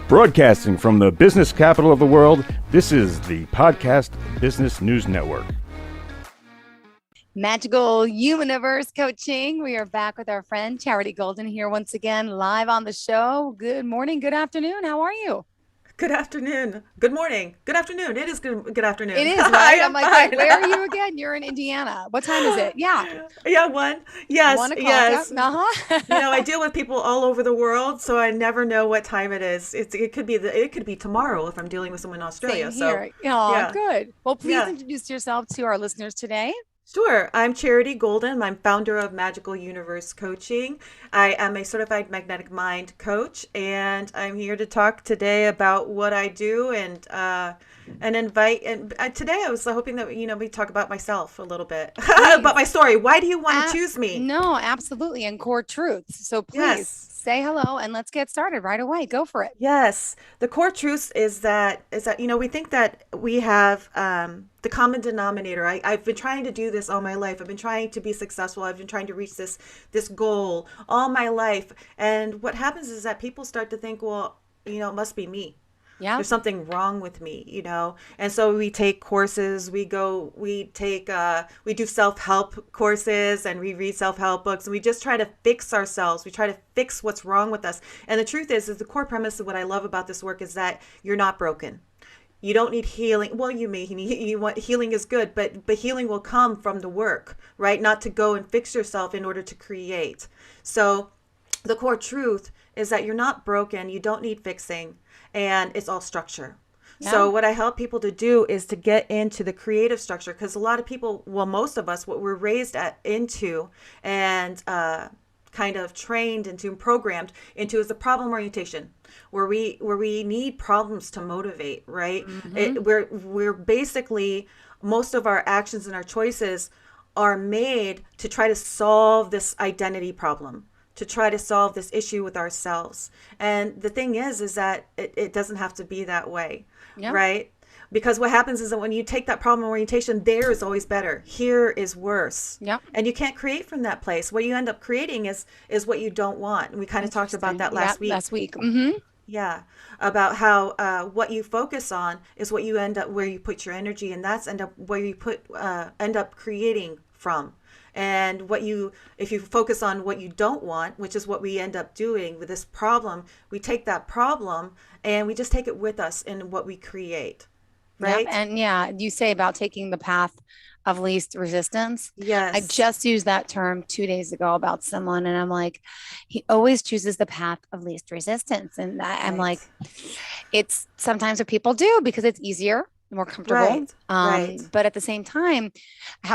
Broadcasting from the business capital of the world, this is the Podcast Business News Network. Magical YOUniverse coaching. We are back with our friend Charity Golden here once again, live on the show. Good morning, good afternoon. How are you? Good afternoon. Good morning. Good afternoon. It is good afternoon. It is, right? I'm like, wait, where are you again? You're in Indiana. What time is it? Yeah. Yeah, one. Yes. 1 o'clock. Yes. Yep. Uh-huh. I deal with people all over the world, so I never know what time it is. It could be tomorrow if I'm dealing with someone in Australia. Same here. So Oh, yeah. good. Well, please Yeah. introduce yourself to our listeners today. Sure. I'm Charity Golden. I'm founder of Magical YOUniverse Coaching. I am a certified magnetic mind coach, and I'm here to talk today about what I do today I was hoping that we talk about myself a little bit about my story. Why do you want to choose me? No, absolutely, and core truths. So please say hello and let's get started right away. Go for it. Yes. The core truth is that we think that we have the common denominator. I've been trying to do this all my life. I've been trying to be successful. I've been trying to reach this goal all my life. And what happens is that people start to think, well, it must be me. Yeah. There's something wrong with me, And so we take courses, we do self-help courses, and we read self-help books, and we just try to fix ourselves. We try to fix what's wrong with us. And the truth is the core premise of what I love about this work is that you're not broken. You don't need healing. Well, healing is good, but healing will come from the work, right? Not to go and fix yourself in order to create. So the core truth is that you're not broken. You don't need fixing. And it's all structure. Yeah. So what I help people to do is to get into the creative structure, because a lot of people, well, most of us, what we're raised into and kind of trained into and programmed into is the problem orientation, where we need problems to motivate, right? Mm-hmm. We're basically, most of our actions and our choices are made to try to solve this identity problem, to try to solve this issue with ourselves. And the thing is that it doesn't have to be that way, right? Because what happens is that when you take that problem orientation, there is always better. Here is worse. Yeah. And you can't create from that place. What you end up creating is what you don't want. And we kind of talked about that last week. Mm-hmm. Yeah. About how what you focus on is what you end up, where you put your energy, and that's where you end up creating from. And if you focus on what you don't want, which is what we end up doing with this problem, we take that problem and we just take it with us in what we create, right? Yep. And you say about taking the path of least resistance. Yes. I just used that term 2 days ago about someone, and I'm like, he always chooses the path of least resistance. And I'm like, it's sometimes what people do because it's easier, more comfortable. Right. But at the same time,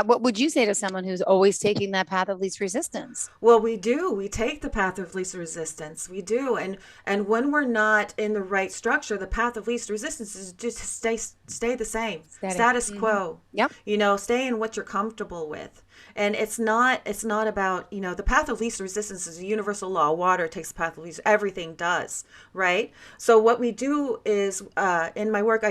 what would you say to someone who's always taking that path of least resistance? Well, we take the path of least resistance. We do. And when we're not in the right structure, the path of least resistance is just stay the same. Status quo. Yep. Stay in what you're comfortable with. And it's not about, the path of least resistance is a universal law. Water takes the path of least, everything does, right? So what we do is, in my work,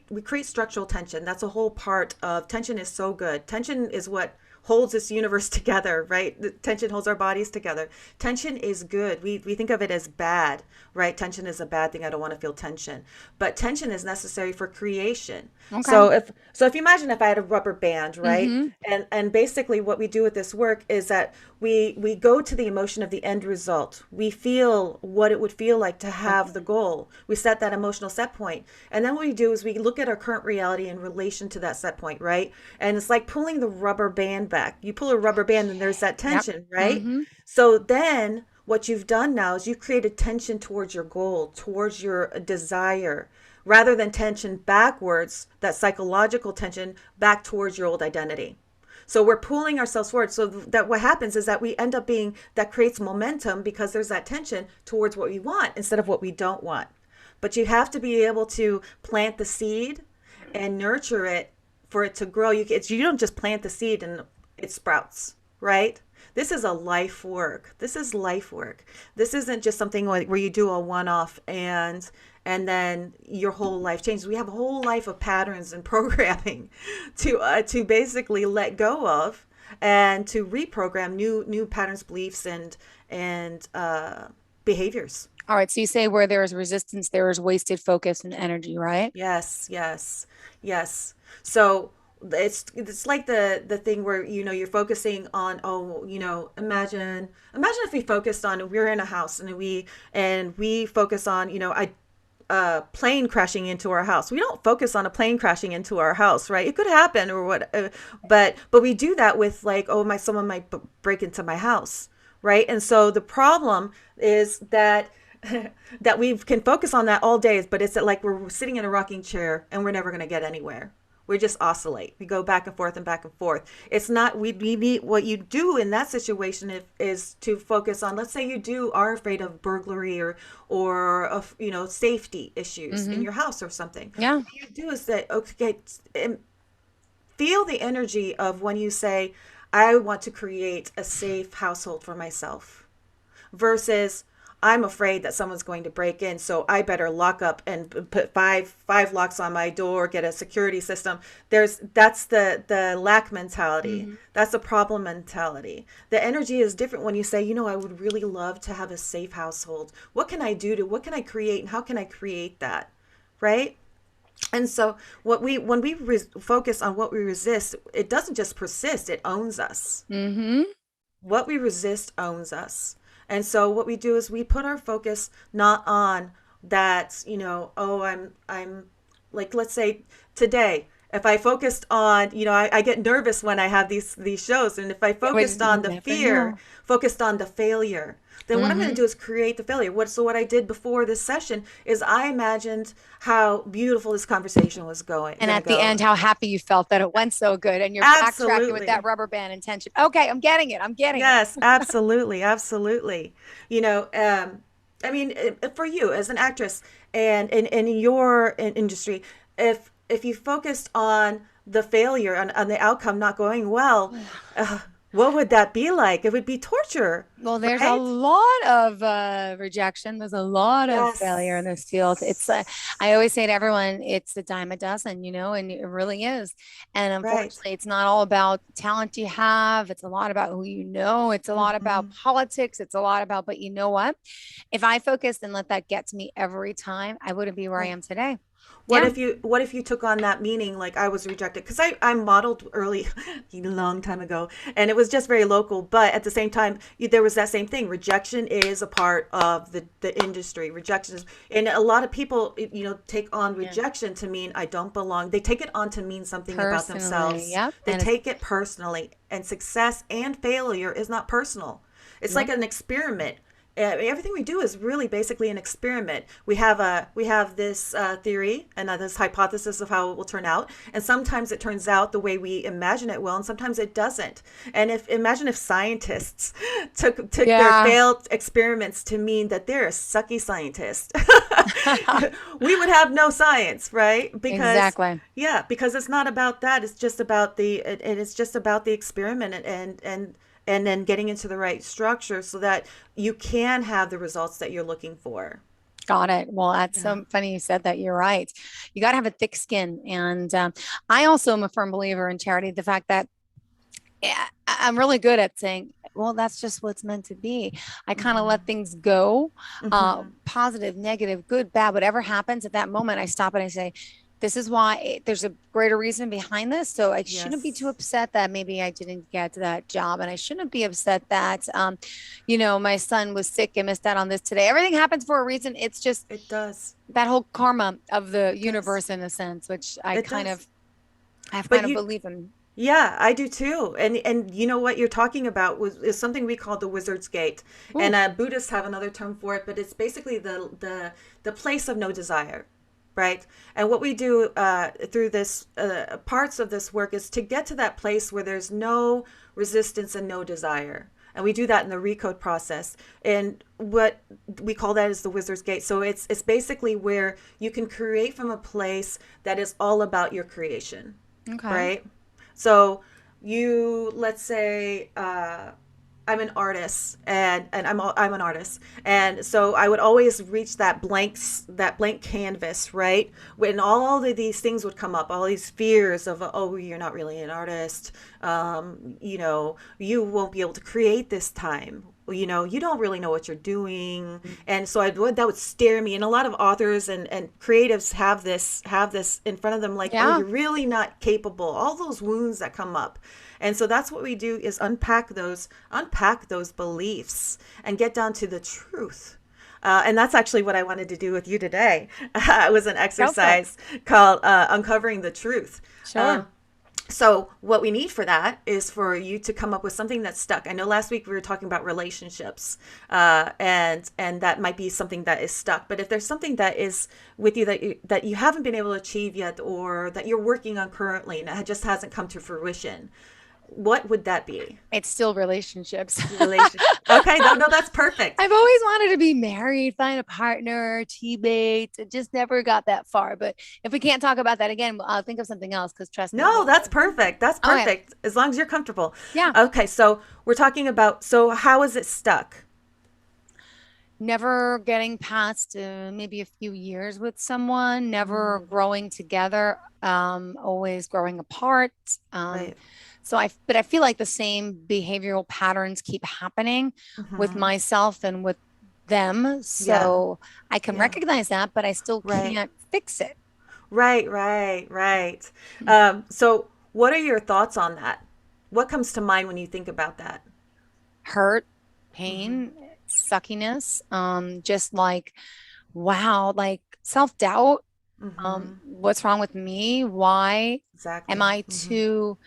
we create structural tension. That's a whole part of tension. Is so good. Tension is what holds this universe together, right? The tension holds our bodies together. Tension is good. We think of it as bad, right? Tension is a bad thing. I don't want to feel tension, but tension is necessary for creation. Okay. So if you imagine if I had a rubber band, right? Mm-hmm. And basically what we do with this work is that we go to the emotion of the end result. We feel what it would feel like to have the goal. We set that emotional set point. And then what we do is we look at our current reality in relation to that set point, right? And it's like pulling the rubber band back. You pull a rubber band and there's that tension, right? Mm-hmm. So then what you've done now is you've created tension towards your goal, towards your desire, rather than tension backwards, that psychological tension back towards your old identity. So we're pulling ourselves forward. So that what happens is that we end up that creates momentum because there's that tension towards what we want instead of what we don't want. But you have to be able to plant the seed and nurture it for it to grow. You don't just plant the seed and it sprouts, right? This is a life work. This is life work. This isn't just something where you do a one-off and then your whole life changes. We have a whole life of patterns and programming to basically let go of and to reprogram new patterns, beliefs, and behaviors. All right. So you say where there is resistance, there is wasted focus and energy, right? Yes, yes, yes. So it's like the thing where you're focusing on, oh, imagine if we focused on, we're in a house and we focus on, a plane crashing into our house. We don't focus on a plane crashing into our house, right? It could happen or what, but we do that with, like, oh, my someone might break into my house, right? And so the problem is that that we can focus on that all day, but it's like we're sitting in a rocking chair and we're never going to get anywhere. We just oscillate. We go back and forth and back and forth. It's not, we need, what you do in that situation is to focus on, let's say are afraid of burglary or of, safety issues in your house or something. Yeah. What you do is that, okay, feel the energy of when you say, I want to create a safe household for myself, versus I'm afraid that someone's going to break in, so I better lock up and put five locks on my door, get a security system. That's the lack mentality. Mm-hmm. That's the problem mentality. The energy is different when you say, I would really love to have a safe household. What can I create, and how can I create that? Right? And so when we focus on what we resist, it doesn't just persist, it owns us. Mm-hmm. What we resist owns us. And so what we do is we put our focus not on that, oh, I'm like, let's say today, if I focused on, I get nervous when I have these shows. And if I focused on the fear, focused on the failure, then what I'm going to do is create the failure. What I did before this session is I imagined how beautiful this conversation was going. And at the end, how happy you felt that it went so good. And you're backtracking with that rubber band intention. Okay, I'm getting it. Yes, absolutely. Absolutely. I mean, for you as an actress and in your industry, if you focused on the failure, on the outcome not going well, what would that be like? It would be torture. Well, there's right? a lot of rejection. There's a lot of failure in this field. It's I always say to everyone, it's a dime a dozen, and it really is. And unfortunately, it's not all about talent you have. It's a lot about who you know. It's a lot about politics. It's a lot about, but you know what? If I focused and let that get to me every time, I wouldn't be where I am today. What if you took on that meaning, like I was rejected? Because I modeled early, a long time ago, and it was just very local. But at the same time, there was that same thing. Rejection is a part of the industry. Rejection is, and a lot of people, take on rejection to mean I don't belong. They take it on to mean something about themselves. Yep. They take it personally, and success and failure is not personal. It's like an experiment. Everything we do is really basically an experiment. We have this theory and this hypothesis of how it will turn out, and sometimes it turns out the way we imagine it will, and sometimes it doesn't. And imagine if scientists took their failed experiments to mean that they're a sucky scientist. We would have no science, right? Exactly. Yeah, because it's not about that. It's just about the experiment and then getting into the right structure so that you can have the results that you're looking for. Got it. Well, that's so funny you said that. You're right. You got to have a thick skin. And I also am a firm believer in charity. The fact that I'm really good at saying, well, that's just what's meant to be. I kind of let things go, positive, negative, good, bad, whatever happens at that moment. I stop and I say, this is why there's a greater reason behind this. So I shouldn't be too upset that maybe I didn't get that job. And I shouldn't be upset that, my son was sick and missed out on this today. Everything happens for a reason. It does. That whole karma of the universe in a sense, which I kind of believe in. Yeah, I do too. And you know what you're talking about is something we call the Wizard's Gate. Ooh. And Buddhists have another term for it, but it's basically the place of no desire. Right. And what we do through this parts of this work is to get to that place where there's no resistance and no desire. And we do that in the recode process. And what we call that is the Wizard's Gate. So it's basically where you can create from a place that is all about your creation. Okay. Right. So let's say, I'm an artist and I'm an artist. And so I would always reach that blank canvas, right? When all of these things would come up, all these fears of, oh, you're not really an artist. You won't be able to create this time. you don't really know what you're doing. And so that would scare me. And a lot of authors and creatives have this in front of them, like, oh, Yeah. you're really not capable, all those wounds that come up. And so that's what we do, is unpack those beliefs and get down to the truth. And that's actually what I wanted to do with you today. It was an exercise called Uncovering the Truth. Sure. So what we need for that is for you to come up with something that's stuck. I know last week we were talking about relationships, and that might be something that is stuck. But if there's something that is with you that you haven't been able to achieve yet, or that you're working on currently and it just hasn't come to fruition, what would that be? It's still relationships. Okay, no, that's perfect. I've always wanted to be married, find a partner, teammates. It just never got that far. But if we can't talk about that again, I'll think of something else, because trust me. No, that's perfect. That's Okay. perfect. As long as you're comfortable. Yeah. Okay, so we're talking about, so how is it stuck? Never getting past maybe a few years with someone, never growing together, always growing apart. Right. But I feel like the same behavioral patterns keep happening with myself and with them. So I can recognize that, but I still can't fix it. Right. So what are your thoughts on that? What comes to mind when you think about that? Hurt, pain, suckiness, just like, wow, like self-doubt. What's wrong with me? Why Exactly. am I too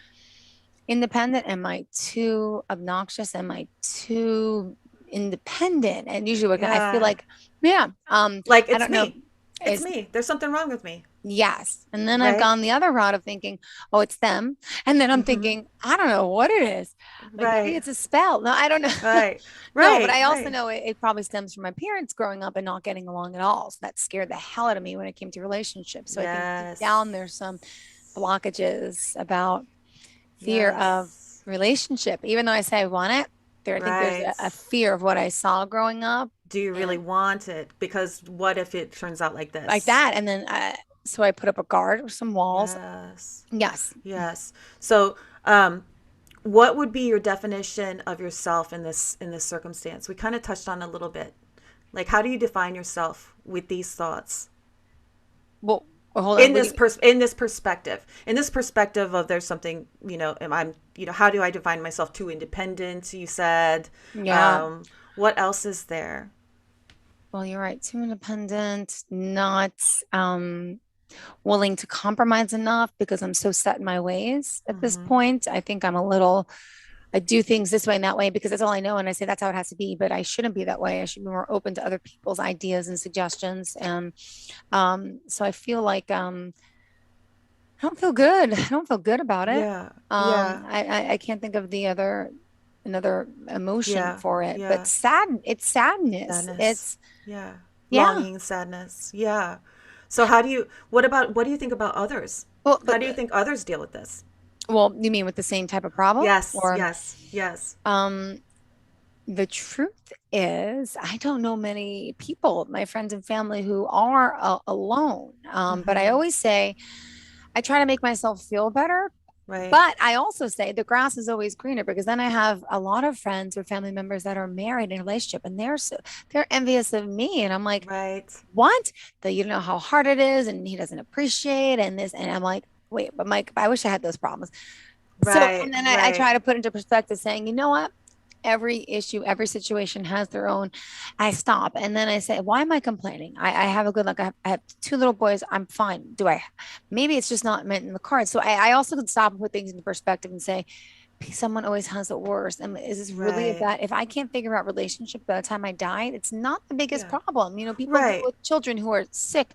independent? Am I too obnoxious? Am I too independent? And usually I feel like, like, I it's don't know. me. It's me. There's something wrong with me. Yes. And then I've Right. gone the other route of thinking, oh, it's them. And then I'm thinking, I don't know what it is. Like, maybe Right. it's a spell. No, I don't know. Right. No, but I also Right. know it probably stems from my parents growing up and not getting along at all. So that scared the hell out of me when it came to relationships. So I think deep down there's some blockages about fear of Yes. relationship. Even though I say I want it, I think there's a fear of what I saw growing up. Do you really want it? Because what if it turns out like this? Like that. And then so I put up a guard or some walls. Yes. Yes. So, what would be your definition of yourself in this circumstance? We kind of touched on a little bit. Like, how do you define yourself with these thoughts? Well, hold on. In this perspective of, there's something, how do I define myself? Too independent, you said. Yeah. What else is there? Well, you're right. Too independent, not willing to compromise enough because I'm so set in my ways at this point. I think I do things this way and that way because that's all I know. And I say that's how it has to be, but I shouldn't be that way. I should be more open to other people's ideas and suggestions. And so I feel like I don't feel good. I don't feel good about it. I can't think of another emotion for it, but it's sadness. It's longing, sadness. Yeah. So what do you think about others? Well, how do you think others deal with this? Well, you mean with the same type of problem? Yes. Or, Yes. The truth is, I don't know many people, my friends and family, who are alone. But I always say, I try to make myself feel better. Right. But I also say the grass is always greener, because then I have a lot of friends or family members that are married in a relationship, and they're envious of me. And I'm like, what? That you don't know how hard it is, and he doesn't appreciate, and this, and I'm like, wait, but Mike, I wish I had those problems. And then I try to put into perspective, saying, you know what? Every issue, every situation has their own. I stop. And then I say, why am I complaining? I have a good luck. I have 2 little boys. I'm fine. Maybe it's just not meant in the cards. So I also could stop and put things into perspective and say, someone always has it worse. And is this really that? If I can't figure out relationship by the time I die, it's not the biggest problem. People with children who are sick,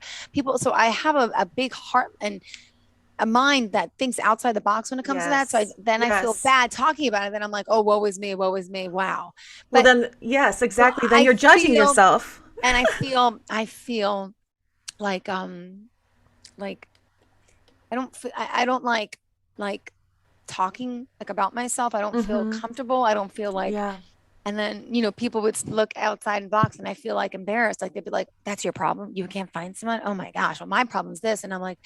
so I have a big heart and a mind that thinks outside the box when it comes to that. So I feel bad talking about it. Then I'm like, oh, woe is me. Wow. But, well, then, yes, exactly. Then you're judging yourself. And I feel like, I don't like talking about myself. I don't feel comfortable. I don't feel like, and then, people would look outside the box and I feel like embarrassed. Like they'd be like, that's your problem. You can't find someone. Oh my gosh. Well, my problem's this. And I'm like,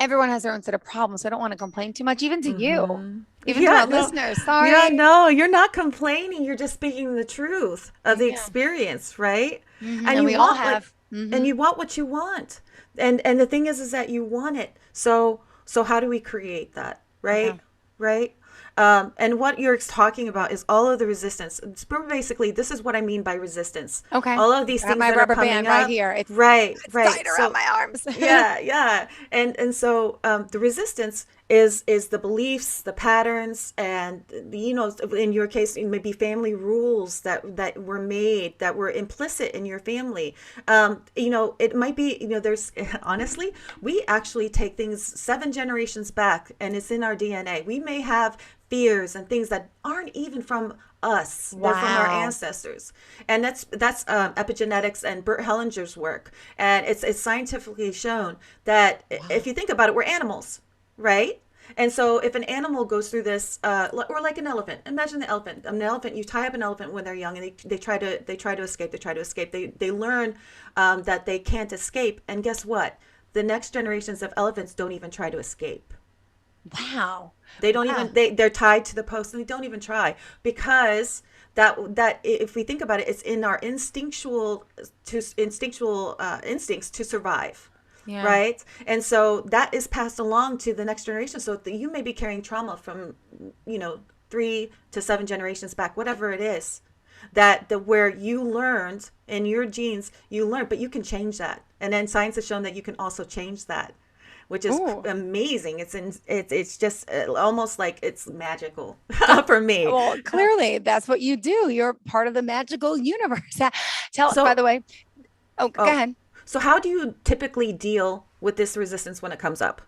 everyone has their own set of problems. So I don't want to complain too much, even to you, even to Yeah, our no, listeners. yeah, Sorry. no, you're not complaining. You're just speaking the truth of the Yeah. experience, right? And And you we all want what, have. and you want what you want. And the thing is that you want it. So how do we create that, Yeah. right? Right? And what you're talking about is all of the resistance. It's basically, this is what I mean by resistance. Okay. All of these Got things my that are rubber band coming right up. here. Right, It's right. tight around So my arms. yeah, yeah. And so the resistance is the beliefs, the patterns, and in your case, it may be family rules that were made, that were implicit in your family. It might be, there's honestly, we actually take things 7 generations back, and it's in our DNA. We may have fears and things that aren't even from us. They're from our Wow. ancestors, and that's epigenetics and Bert Hellinger's work, and it's scientifically shown that if Wow. you think about it, we're animals, right? And so if an animal goes through this, or like an elephant, imagine the elephant. An elephant, you tie up an elephant when they're young, and they try to escape. They try to escape. They learn that they can't escape, and guess what? The next generations of elephants don't even try to escape. Wow. They don't Wow. even they're tied to the post, and they don't even try, because that if we think about it, it's in our instinctual instincts to survive, Yeah. right? And so that is passed along to the next generation. So that you may be carrying trauma from 3 to 7 generations back, whatever it is, that the where you learned in your genes, you learned, but you can change that. And then science has shown that you can also change that, which is Ooh. amazing. It's just almost like it's magical for me. Well, clearly that's what you do. You're part of the magical universe. By So, the way, oh, go oh, ahead. so how do you typically deal with this resistance when it comes up?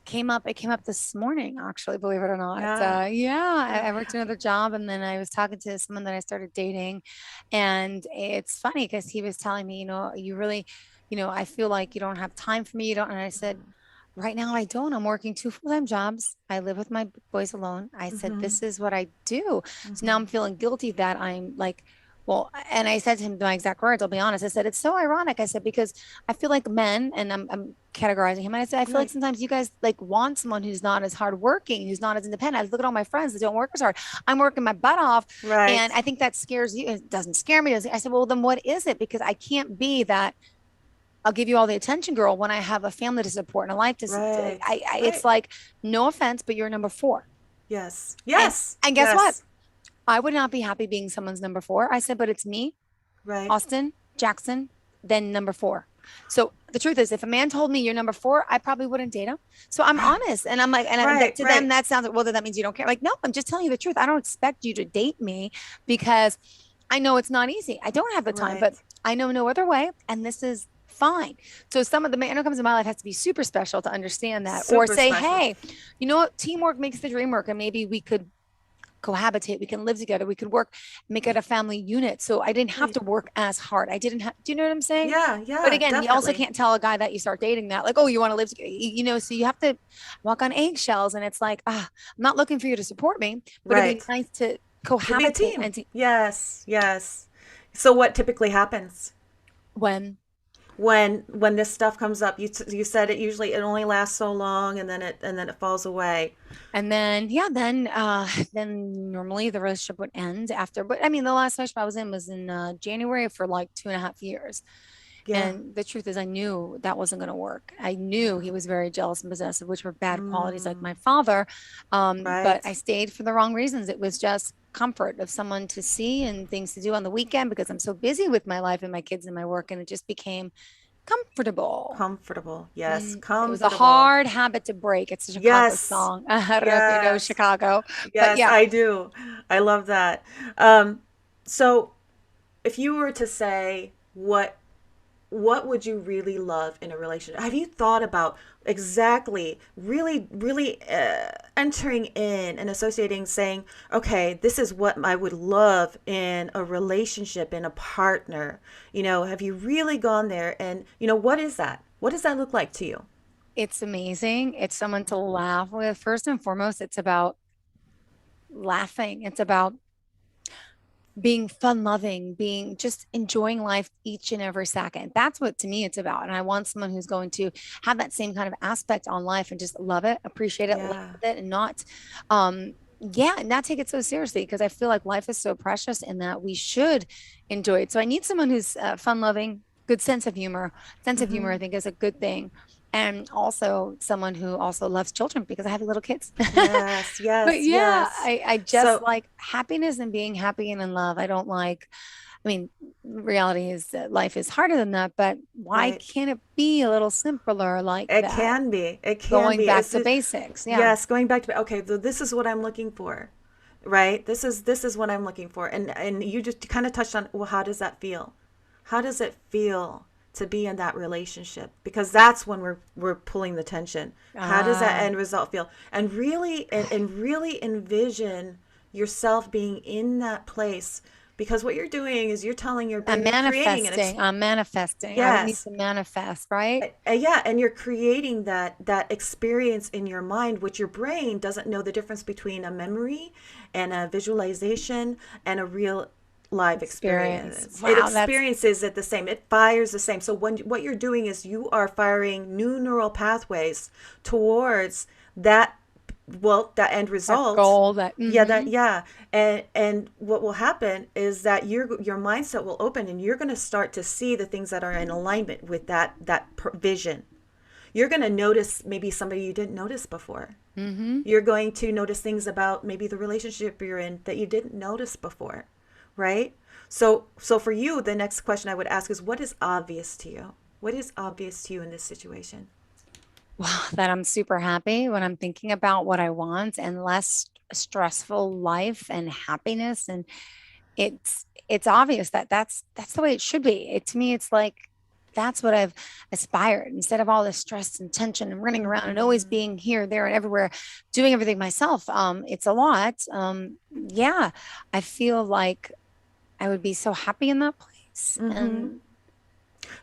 It came up this morning, actually, believe it or not. Yeah, Yeah, yeah. I worked another job and then I was talking to someone that I started dating. And it's funny because he was telling me, you really, I feel like you don't have time for me. You don't. And I said, right now I don't. I'm working 2 full-time jobs. I live with my boys alone. I said, Mm-hmm. this is what I do. So now Mm-hmm. I'm feeling guilty that I'm like, well, and I said to him my exact words, I'll be honest. I said, it's so ironic. I said, because I feel like men, and I'm categorizing him. And I said, I feel like Right, sometimes you guys like want someone who's not as hardworking, who's not as independent. I look at all my friends that don't work as hard. I'm working my butt off. And right, I think that scares you. It doesn't scare me. I said, well, then what is it? Because I can't be that I'll give you all the attention, girl, when I have a family to support and a life to, right, it's right. like, no offense, but you're number four. Yes, And, yes, and guess what? yes. I would not be happy being someone's number four. I said, but it's me, Right, Austin, Jackson, then number four. So the truth is, if a man told me you're number four, I probably wouldn't date him. So I'm honest, and I'm like, right, to them right, that sounds like, well, then that means you don't care. Like, no, I'm just telling you the truth. I don't expect you to date me because I know it's not easy. I don't have the time, right, but I know no other way, and this is fine. So some of the man who comes in my life has to be super special to understand that, or super say, special. hey, you know what, teamwork makes the dream work, and maybe we could cohabitate, we can live together, we could work, make it a family unit. So I didn't have Right. to work as hard. I didn't have, do you know what I'm saying? Yeah, But yeah, again, you also definitely. can't tell a guy that you start dating that, like, oh, you want to live together, so you have to walk on eggshells. And it's like, I'm not looking for you to support me, but it'd be Right. nice to To be a cohabitate team. and to, Yes, yes. So what typically happens when when this stuff comes up? You said it only lasts so long, and then it falls away. and then yeah, then normally the relationship would end after. But I mean, the last relationship I was in was in January for like 2.5 years. Yeah. And the truth is, I knew that wasn't going to work. I knew he was very jealous and possessive, which were bad qualities like my Mm, father. But right. I stayed for the wrong reasons. It was just comfort of someone to see and things to do on the weekend because I'm so busy with my life and my kids and my work. And it just became comfortable. Comfortable. Yes, It was a comfortable. hard habit to break. It's a Chicago Yes. song. I don't know if you know Yes. Chicago, but Yes, yeah, I do. I love that. So if you were to say what would you really love in a relationship? Have you thought about exactly really entering in and associating, saying, okay, this is what I would love in a relationship, in a partner? Have you really gone there? And what is that? What does that look like to you? it's amazing. It's someone to laugh with. First and foremost, it's about laughing. It's about being fun loving, being just enjoying life each and every second. That's what to me it's about. And I want someone who's going to have that same kind of aspect on life and just love it, appreciate it, laugh Yeah. with it, and not, yeah, and not take it so seriously because I feel like life is so precious and that we should enjoy it. So I need someone who's fun loving, good sense of humor. Sense of humor, I Hmm. think, is a good thing. And also someone who also loves children because I have little kids. Yes, But yes, yeah, yes. I just So like happiness and being happy and in love. I don't like, I mean, reality is that life is harder than that, but why right. can't it be a little simpler like It that? can be. It can Going be. back to basics. Yeah. Yes, going back to okay, so this is what I'm looking for. Right? This is what I'm looking for. And you just kind of touched on, well, how does that feel? How does it feel to be in that relationship? Because that's when we're pulling the tension. How does that Ah, end result feel? And really envision yourself being in that place, because what you're doing is you're telling your brain, I'm you're creating an manifesting. I'm manifesting. I would need yes. to manifest, right? Yeah, and you're creating that experience in your mind, which your brain doesn't know the difference between a memory and a visualization and a real live Experience. experience. It Wow, that's experiences it the same. It fires the same. So when what you're doing is you are firing new neural pathways towards that, well, that end that result. goal that Yeah, that, yeah. And what will happen is that your mindset will open, and you're going to start to see the things that are in alignment with that vision. You're going to notice maybe somebody you didn't notice before. mm-hmm. You're going to notice things about maybe the relationship you're in that you didn't notice before, right? So for you, the next question I would ask is, what is obvious to you? What is obvious to you in this situation? Wow, that I'm super happy when I'm thinking about what I want and less stressful life and happiness. And it's obvious that that's the way it should be. It to me, it's like that's what I've aspired instead of all this stress and tension and running around and always Mm-hmm. being here, there, and everywhere, doing everything myself. It's a lot. Yeah, I feel like I would be so happy in that place Mm-hmm. and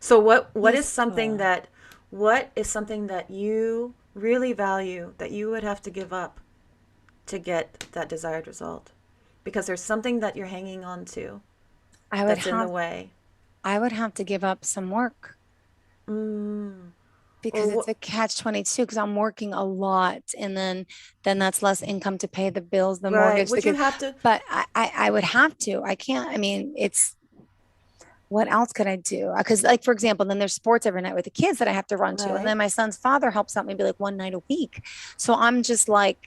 So what is something peaceful. that you really value that you would have to give up to get that desired result? Because there's something that you're hanging on to I would that's in the have way. I would have to give up some work Mm. because Or it's what? a catch 22 because I'm working a lot and then that's less income to pay the bills, the Right. mortgage, the Would you kids. have to? But I would have to. I can't. I mean, it's what else could I do? Because like for example, then there's sports every night with the kids that I have to run to, and Right. then my son's father helps out maybe like one night a week. So I'm just like.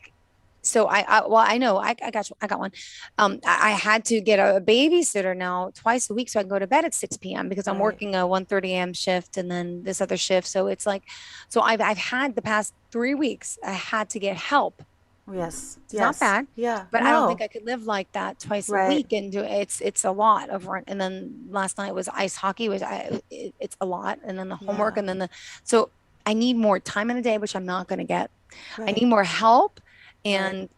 So well I know I got you, I got one. I had to get a babysitter now twice a week so I can go to bed at 6 p.m. because I'm Right. working a 1:30 a.m. shift and then this other shift. So it's like, so I've had the past 3 weeks I had to get help. Yes. It's not Yes. bad, Yeah. but I don't think No. I could live like that twice a Right. week and do it's a lot of rent. And then last night was ice hockey, it's a lot, and then the homework, Yeah. and then the so I need more time in a day, which I'm not going to get. I Right. need more help, Right. and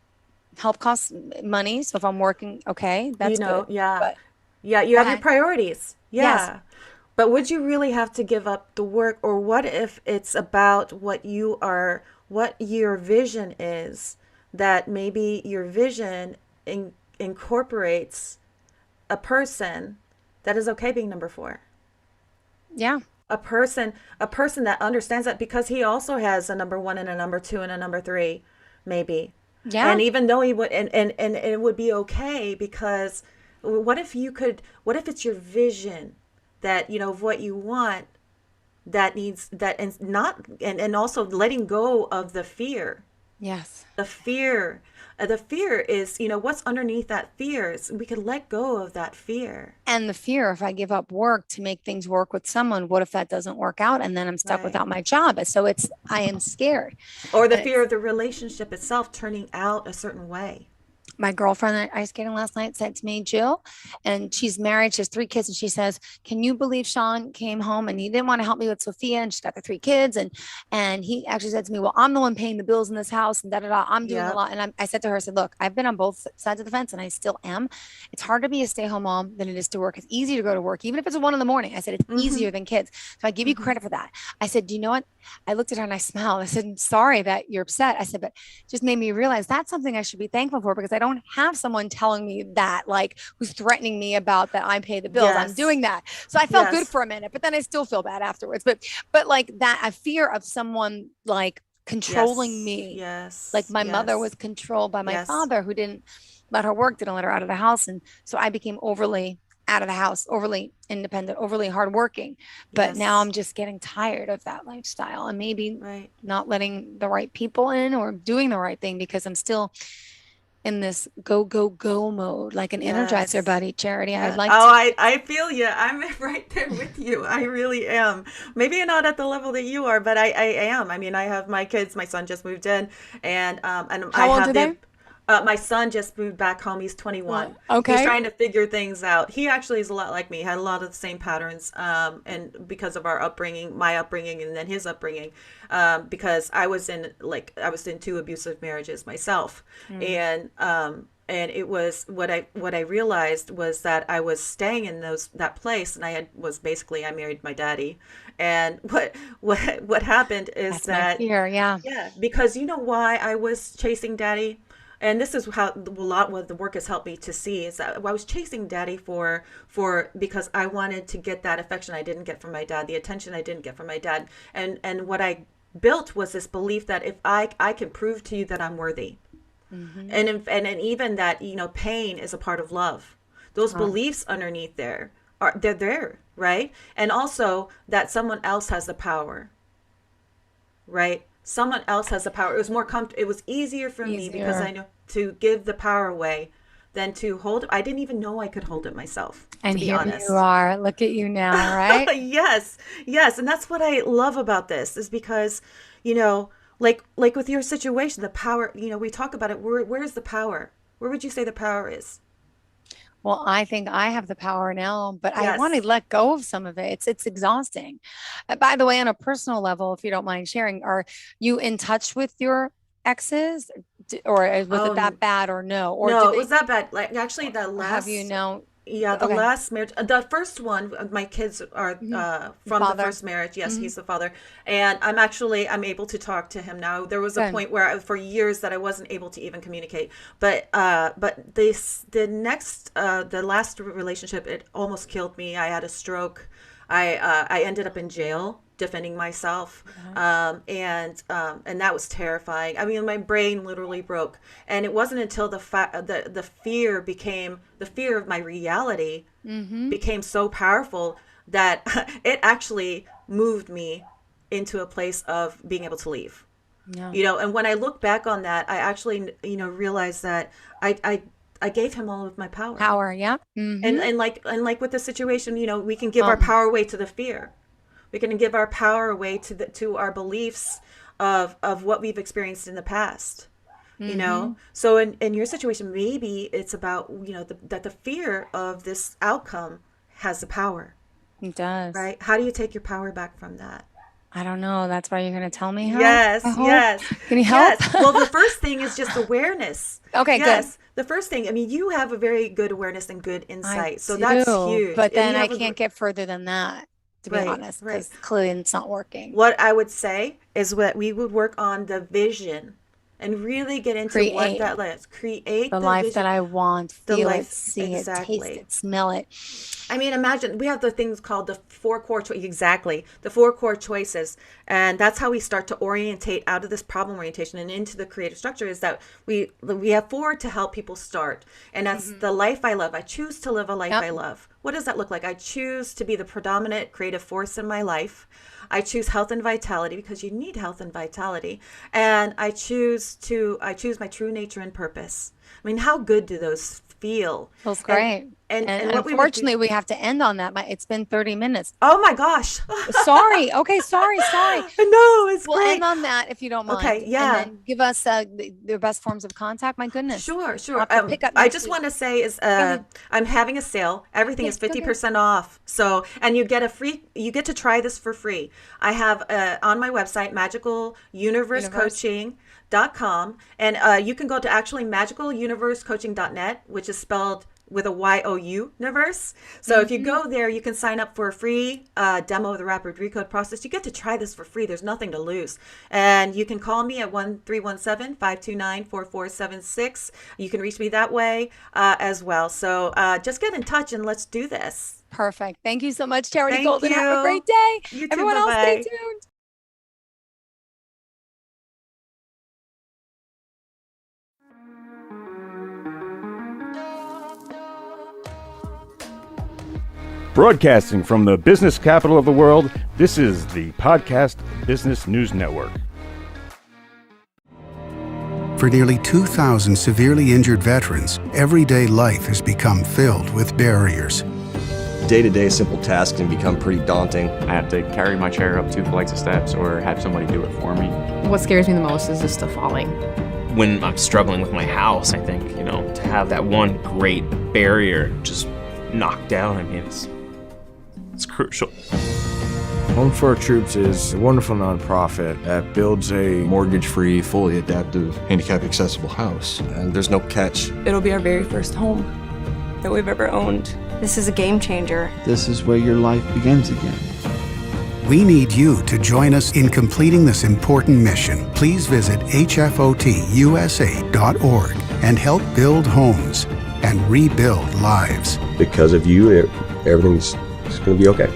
help costs money. So if I'm working, okay, that's good. Yeah. But Yeah, you go have your ahead. priorities. Yes, Yeah. But would you really have to give up the work, or what if it's about what your vision is, that maybe your vision incorporates a person that is okay being number four? yeah, A person that understands that, because he also has a number one and a number two and a number three, maybe. yeah, And even though he would, and it would be okay, because what if it's your vision that, of what you want, that needs that, and not, and also letting go of the fear. yes. The fear, the fear is, what's underneath that fear is, we could let go of that fear. And the fear if I give up work to make things work with someone, what if that doesn't work out and then I'm stuck Right. without my job? So I am scared. Or the And fear it's of the relationship itself turning out a certain way. my girlfriend that ice skating last night said to me, Jill, and she's married, she has 3 kids, and she says, "Can you believe Sean came home and he didn't want to help me with Sophia, and she's got the 3 kids, and he actually said to me, well, I'm the one paying the bills in this house, and da da da. I'm doing a Yep. lot." And I said to her, I said, "Look, I've been on both sides of the fence, and I still am. It's hard to be a stay-at-home mom than it is to work. It's easy to go to work, even if it's 1 in the morning." I said, "It's Mm-hmm. easier than kids." So I give you Mm-hmm. credit for that. I said, "Do you know what?" I looked at her and I smiled. I said, "I'm sorry that you're upset." I said, "But it just made me realize that's something I should be thankful for because I don't don't have someone telling me that, like, who's threatening me about that I pay the bills. I'm Yes. doing that. So I felt good Yes. for a minute, but then I still feel bad afterwards. But like that, a fear of someone like controlling Yes. me. Like Yes. my mother was Yes. controlled by my Yes. father, who didn't let her work, didn't let her out of the house. And so I became overly out of the house, overly independent, overly hardworking. But now Yes. I'm just getting tired of that lifestyle and maybe Right. not letting the right people in or doing the right thing because I'm still in this go, go, go mode, like an Energizer Yes. buddy. Charity. I'd Yeah. like Oh, to. I feel you. I'm right there with you. I really am. Maybe not at the level that you are, but I am. I mean, I have my kids. My son just moved in, and I How old have are they? my son just moved back home. He's 21. He's Okay. trying to figure things out. He actually is a lot like me. Had a lot of the same patterns, and because of our upbringing, my upbringing, and then his upbringing, because I was in two abusive marriages myself, Mm. and it was what I realized was that I was staying in that place, and I married my daddy, and what happened is That's my that, fear. Yeah. yeah, because you know why I was chasing daddy, and this is how a lot of the work has helped me to see is that I was chasing daddy for because I wanted to get that affection I didn't get from my dad, the attention I didn't get from my dad, and what I built was this belief that if I can prove to you that I'm worthy, Mm-hmm. and even that pain is a part of love. Those Oh, beliefs underneath they're there, right? And also that someone else has the power, right? Someone else has the power. It was more it was easier for me because I easier. know to give the power away than to hold it. I didn't even know I could hold it myself, to And be here you honest. are. Look at you now, right? Yes, yes, and that's what I love about this is because, you know, like with your situation, the power. We talk about it. Where's the power? Where would you say the power is? Well, I think I have the power now, but I want to Yes. let go of some of it. It's exhausting. By the way, on a personal level, if you don't mind sharing, are you in touch with your exes, or was it Oh that bad, or no, or no, did it they, was that bad. Like actually, or have you now? the Okay. last marriage, the first one, my kids are Mhm. from the Father. first marriage. Yes, Hmm. he's the father, and I'm able to talk to him now. There was a Good. point where for years that I wasn't able to even communicate. But the last relationship, it almost killed me. I had a stroke. I ended up in jail defending myself, Okay. and that was terrifying. I mean, my brain literally broke, and it wasn't until the fear of my reality Mm-hmm. became so powerful that it actually moved me into a place of being able to leave. Yeah. And when I look back on that, I actually realized that I gave him all of my power. Power. Yeah. and Mm-hmm. and like and like with the situation, we can give our Um, power away to the fear. We can give our power away to our beliefs of what we've experienced in the past. mm-hmm. So in your situation, maybe it's about that the fear of this outcome has the power, It does. right? How do you take your power back from that? I don't know. That's why you're going to tell me how, I Yes, hope. yes, Can you help? yes. Well, the first thing is just awareness. Okay, good. Yes, the first thing. I mean, you have a very good awareness and good I insight, so that's do, huge. but And then you I have a can't get further than that, to be right, honest, right. because clearly it's not working. What I would say is that we would work on the vision and really get into what Create that lets create the the life that vision, I want, the feel it, life see it, taste exactly. it, smell it. I mean, imagine we have the things called the four core exactly the four core choices, and that's how we start to orientate out of this problem orientation and into the creative structure. Is that we have four to help people start, and that's Hmm. the life I love. I choose to live a life Yep. I love. What does that look like? I choose to be the predominant creative force in my life. I choose health and vitality because you need health and vitality, and I choose my true nature and purpose. I mean, how good do those feel? Feels And great. and And what we would do. unfortunately, we have to end on that. It's been 30 minutes. Oh my gosh. Sorry. Okay, sorry, sorry. No, it's We'll end great. on that if you don't Okay, mind. And yeah. then give us the best forms of contact. My goodness. Sure, I'll sure. have to pick up I next just week. want to say is Go ahead. I'm having a sale. Everything is Okay, go ahead. 50% off. So, and you get to try this for free. I have on my website Universe. magicaluniversecoaching.com, and you can go to actually magicaluniversecoaching.net, which is spelled with a YOUniverse. So if you go there, you can sign up for a free demo of the rapid recode process. You get to try this for free. There's nothing to lose. And you can call me at 1-317-529-4476. You can reach me that way as well. So just get in touch and let's do this. Perfect. Thank you so much, Charity Thank Golden. you. Have a great day. You too, Everyone else, stay bye-bye. tuned. Broadcasting from the business capital of the world, this is the Podcast Business News Network. For nearly 2,000 severely injured veterans, everyday life has become filled with barriers. Day-to-day simple tasks can become pretty daunting. I have to carry my chair up 2 flights of steps or have somebody do it for me. What scares me the most is just the falling. When I'm struggling with my house, I think, to have that one great barrier just knocked down, it's crucial. Home for Our Troops is a wonderful nonprofit that builds a Mortgage-free, fully adaptive, handicap-accessible house. And there's no catch. It'll be our very first home that we've ever owned. This is a game changer. This is where your life begins again. We need you to join us in completing this important mission. Please visit hfotusa.org and help build homes and rebuild lives. Because of you, everything's going to be okay.